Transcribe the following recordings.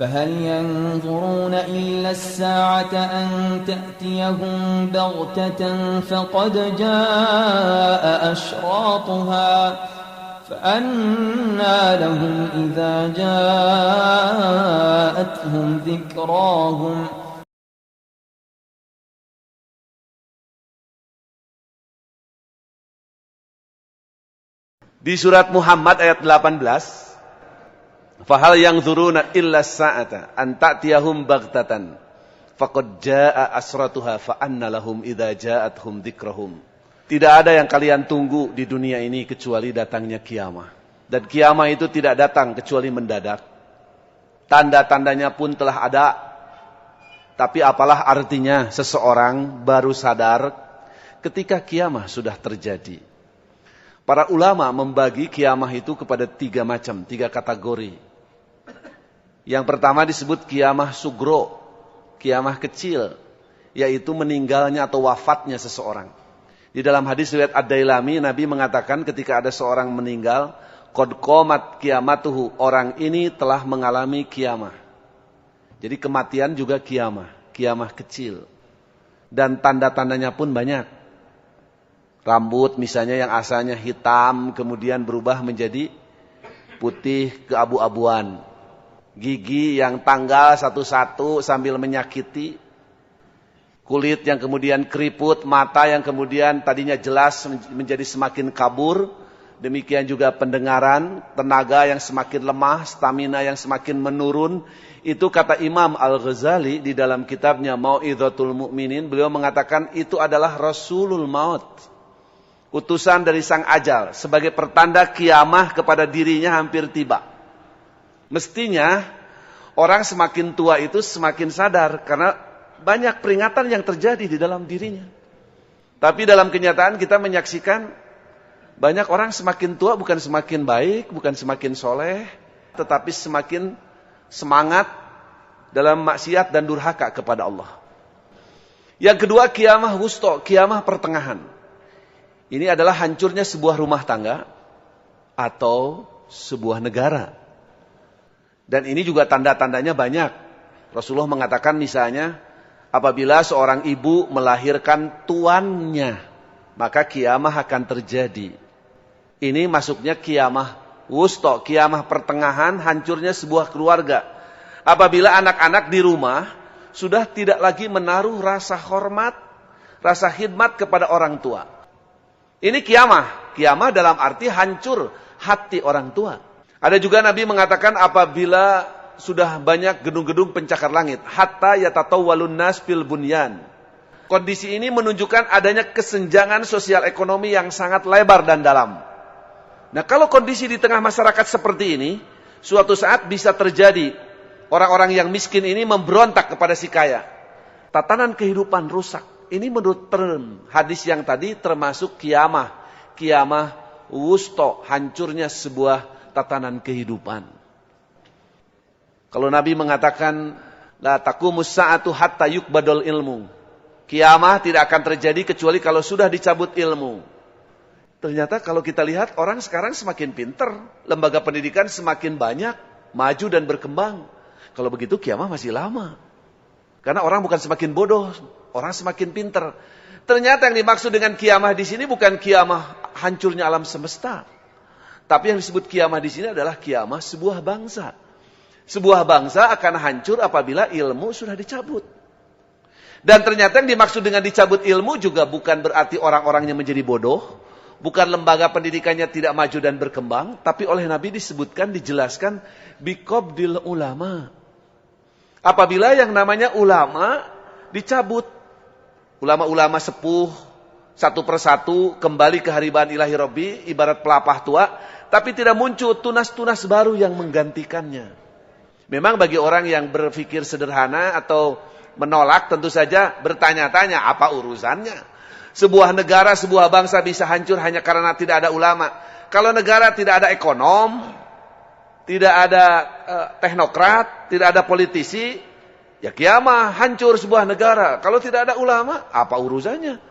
فهل ينظرون إلا الساعة أن تأتيهم بغتة فقد جاء أشراطها فأنى لهم إذا جاءتهم ذكراهم Di surat Muhammad ayat 18, fahal yanzuruna illa sa'ata an ta'tiyahum baghtatan faqad jaa'a asratuha fa anna lahum idza ja'atuhum dzikrahum. Tidak ada yang kalian tunggu di dunia ini kecuali datangnya kiamah. Dan kiamah itu tidak datang kecuali mendadak. Tanda-tandanya pun telah ada. Tapi apalah artinya seseorang baru sadar ketika kiamah sudah terjadi. Para ulama membagi kiamah itu kepada 3 macam, 3 kategori. Yang pertama disebut kiamah sugro, kiamah kecil, yaitu meninggalnya atau wafatnya seseorang. Di dalam hadis riwayat Ad-Dailami, Nabi mengatakan ketika ada seorang meninggal, qad qomat kiamatuhu, orang ini telah mengalami kiamah. Jadi kematian juga kiamah, kiamah kecil. Dan tanda-tandanya pun banyak. Rambut misalnya yang asalnya hitam kemudian berubah menjadi putih keabu-abuan. Gigi yang tanggal satu-satu sambil menyakiti. Kulit yang kemudian keriput, mata yang kemudian tadinya jelas menjadi semakin kabur. Demikian juga pendengaran, tenaga yang semakin lemah, stamina yang semakin menurun. Itu kata Imam Al-Ghazali di dalam kitabnya Mau'idhatul Mu'minin. Beliau mengatakan itu adalah Rasulul Maut. Utusan dari sang ajal sebagai pertanda kiamah kepada dirinya hampir tiba. Mestinya orang semakin tua itu semakin sadar karena banyak peringatan yang terjadi di dalam dirinya. Tapi dalam kenyataan kita menyaksikan banyak orang semakin tua bukan semakin baik, bukan semakin soleh, tetapi semakin semangat dalam maksiat dan durhaka kepada Allah. Yang kedua kiamah wusto, kiamah pertengahan. Ini adalah hancurnya sebuah rumah tangga atau sebuah negara. Dan ini juga tanda-tandanya banyak. Rasulullah mengatakan misalnya, apabila seorang ibu melahirkan tuannya, maka kiamah akan terjadi. Ini masuknya kiamah wusto, kiamah pertengahan, hancurnya sebuah keluarga. Apabila anak-anak di rumah sudah tidak lagi menaruh rasa hormat, rasa khidmat kepada orang tua. Ini kiamah. Kiamah dalam arti hancur hati orang tua. Ada juga Nabi mengatakan apabila sudah banyak gedung-gedung pencakar langit. Hatta yatatawwalun nas fil bunyan. Kondisi ini menunjukkan adanya kesenjangan sosial ekonomi yang sangat lebar dan dalam. Nah kalau kondisi di tengah masyarakat seperti ini, suatu saat bisa terjadi. Orang-orang yang miskin ini memberontak kepada si kaya. Tatanan kehidupan rusak. Ini menurut hadis yang tadi termasuk kiamah. Kiamah wusto, hancurnya sebuah tatanan kehidupan. Kalau Nabi mengatakan, la taqumus sa'atu hatta yuqbadul ilmu. Kiamah tidak akan terjadi kecuali kalau sudah dicabut ilmu. Ternyata kalau kita lihat orang sekarang semakin pintar. Lembaga pendidikan semakin banyak, maju dan berkembang. Kalau begitu kiamah masih lama. Karena orang bukan semakin bodoh, orang semakin pintar. Ternyata yang dimaksud dengan kiamah di sini bukan kiamah hancurnya alam semesta. Tapi yang disebut kiamah di sini adalah kiamah sebuah bangsa. Sebuah bangsa akan hancur apabila ilmu sudah dicabut. Dan ternyata yang dimaksud dengan dicabut ilmu juga bukan berarti orang-orangnya menjadi bodoh. Bukan lembaga pendidikannya tidak maju dan berkembang. Tapi oleh Nabi disebutkan, dijelaskan, biqabdil ulama. Apabila yang namanya ulama dicabut. Ulama-ulama sepuh, satu persatu kembali ke hariban ilahi Rabbi, ibarat pelapah tua. Tapi tidak muncul tunas-tunas baru yang menggantikannya. Memang bagi orang yang berpikir sederhana atau menolak, tentu saja bertanya-tanya apa urusannya. Sebuah negara, sebuah bangsa bisa hancur hanya karena tidak ada ulama. Kalau negara tidak ada ekonom, tidak ada teknokrat, tidak ada politisi, ya kiamah, hancur sebuah negara. Kalau tidak ada ulama, apa urusannya?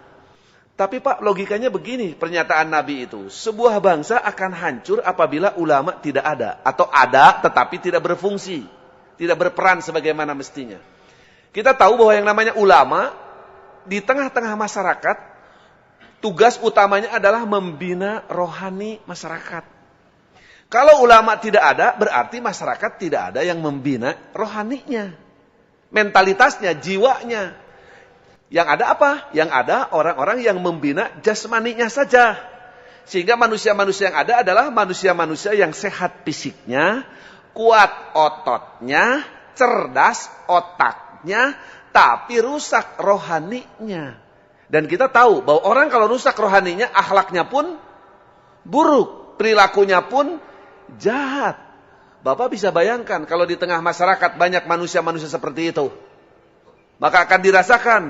Tapi Pak, logikanya begini pernyataan Nabi itu. Sebuah bangsa akan hancur apabila ulama tidak ada. Atau ada tetapi tidak berfungsi. tidak berperan sebagaimana mestinya. Kita tahu bahwa yang namanya ulama di tengah-tengah masyarakat, tugas utamanya adalah membina rohani masyarakat. Kalau ulama tidak ada, berarti masyarakat tidak ada yang membina rohaninya, mentalitasnya, jiwanya. Yang ada apa? Yang ada orang-orang yang membina jasmaninya saja. Sehingga manusia-manusia yang ada adalah manusia-manusia yang sehat fisiknya, kuat ototnya, cerdas otaknya, tapi rusak rohaninya. Dan kita tahu bahwa orang kalau rusak rohaninya, akhlaknya pun buruk, perilakunya pun jahat. Bapak bisa bayangkan kalau di tengah masyarakat banyak manusia-manusia seperti itu, maka akan dirasakan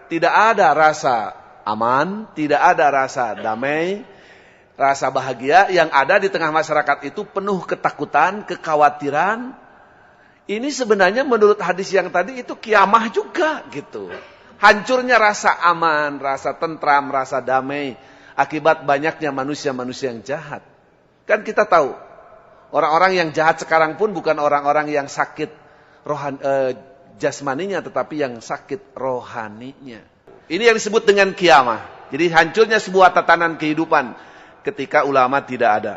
tidak ada rasa aman, tidak ada rasa damai, rasa bahagia. Yang ada di tengah masyarakat itu penuh ketakutan, kekhawatiran. Ini sebenarnya menurut hadis yang tadi itu kiamah juga gitu. Hancurnya rasa aman, rasa tentram, rasa damai akibat banyaknya manusia-manusia yang jahat. Kan kita tahu, orang-orang yang jahat sekarang pun bukan orang-orang yang sakit jasmaninya, tetapi yang sakit rohaninya. Ini yang disebut dengan kiamah. Jadi hancurnya sebuah tatanan kehidupan ketika ulama tidak ada.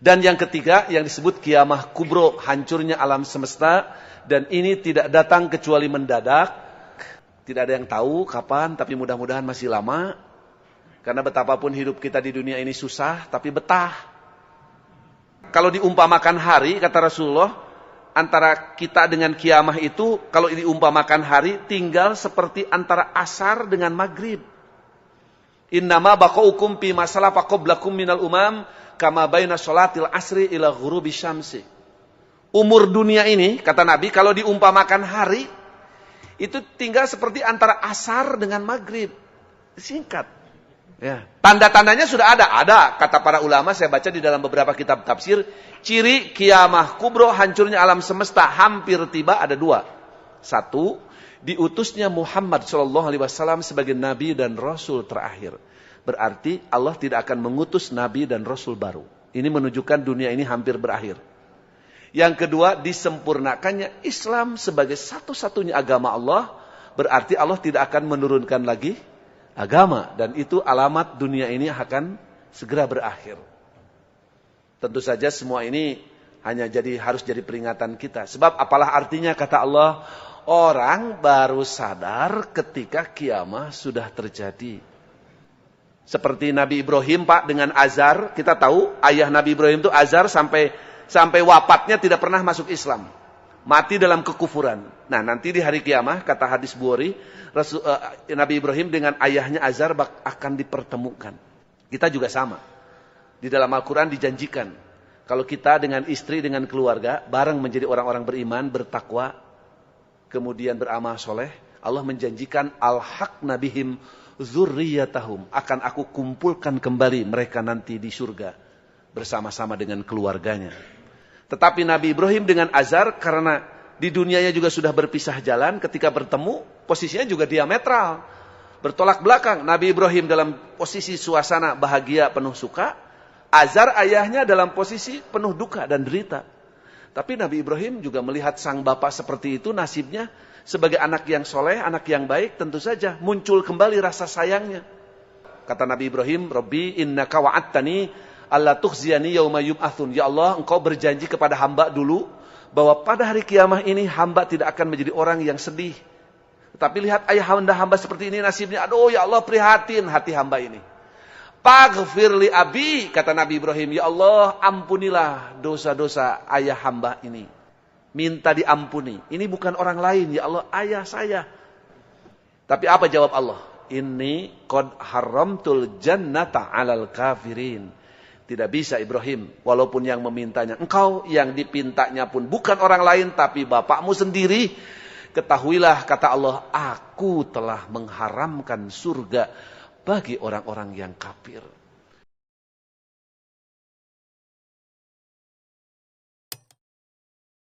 Dan yang ketiga yang disebut kiamah kubro, hancurnya alam semesta. Dan ini tidak datang kecuali mendadak. Tidak ada yang tahu kapan, tapi mudah-mudahan masih lama. Karena betapapun hidup kita di dunia ini susah, tapi betah. Kalau diumpamakan hari, kata Rasulullah, antara kita dengan kiamah itu, kalau diumpamakan hari, tinggal seperti antara asar dengan maghrib. Innama baqaukum fi masalah faqoblakum minal umam, kama baina sholatil asri ila ghurubi syamsi. Umur dunia ini, kata Nabi, kalau diumpamakan hari, itu tinggal seperti antara asar dengan maghrib. Singkat. Ya. Tanda-tandanya sudah ada, kata para ulama, saya baca di dalam beberapa kitab tafsir, ciri kiamah kubro, hancurnya alam semesta, hampir tiba, ada dua. Satu, diutusnya Muhammad SAW sebagai Nabi dan Rasul terakhir. Berarti Allah tidak akan mengutus Nabi dan Rasul baru. Ini menunjukkan dunia ini hampir berakhir. Yang kedua, disempurnakannya Islam sebagai satu-satunya agama Allah. Berarti Allah tidak akan menurunkan lagi agama. Dan itu alamat dunia ini akan segera berakhir. Tentu saja semua ini hanya harus jadi peringatan kita. Sebab apalah artinya kata Allah, orang baru sadar ketika kiamah sudah terjadi. Seperti Nabi Ibrahim, Pak, dengan Azar. Kita tahu ayah Nabi Ibrahim itu Azar sampai wafatnya tidak pernah masuk Islam. Mati dalam kekufuran. Nah, nanti di hari kiamah, kata hadis Bukhari, Nabi Ibrahim dengan ayahnya Azar akan dipertemukan. Kita juga sama. Di dalam Al-Quran dijanjikan, kalau kita dengan istri, dengan keluarga, bareng menjadi orang-orang beriman, bertakwa, kemudian beramal soleh, Allah menjanjikan al-haqna bihim zurriyatahum, akan aku kumpulkan kembali mereka nanti di surga bersama-sama dengan keluarganya. Tetapi Nabi Ibrahim dengan Azar, karena di dunianya juga sudah berpisah jalan, ketika bertemu posisinya juga diametral, bertolak belakang. Nabi Ibrahim dalam posisi suasana bahagia penuh suka, Azar ayahnya dalam posisi penuh duka dan derita. Tapi Nabi Ibrahim juga melihat sang bapak seperti itu, nasibnya sebagai anak yang soleh, anak yang baik, tentu saja muncul kembali rasa sayangnya. Kata Nabi Ibrahim, Rabbi innaka wa'adtani alla tukhziyani yauma yub'atsun. Ya Allah, engkau berjanji kepada hamba dulu bahwa pada hari kiamah ini hamba tidak akan menjadi orang yang sedih. Tetapi lihat ayah hamba seperti ini nasibnya. Aduh ya Allah, prihatin hati hamba ini. Paghfir li abi, kata Nabi Ibrahim, ya Allah ampunilah dosa-dosa ayah hamba ini. Minta diampuni. Ini bukan orang lain, ya Allah, ayah saya. Tapi apa jawab Allah? Inni qad haramtul jannata 'alal kafirin. Tidak bisa Ibrahim, walaupun yang memintanya engkau, yang dipintanya pun bukan orang lain tapi bapakmu sendiri. Ketahuilah, kata Allah, aku telah mengharamkan surga bagi orang-orang yang kafir.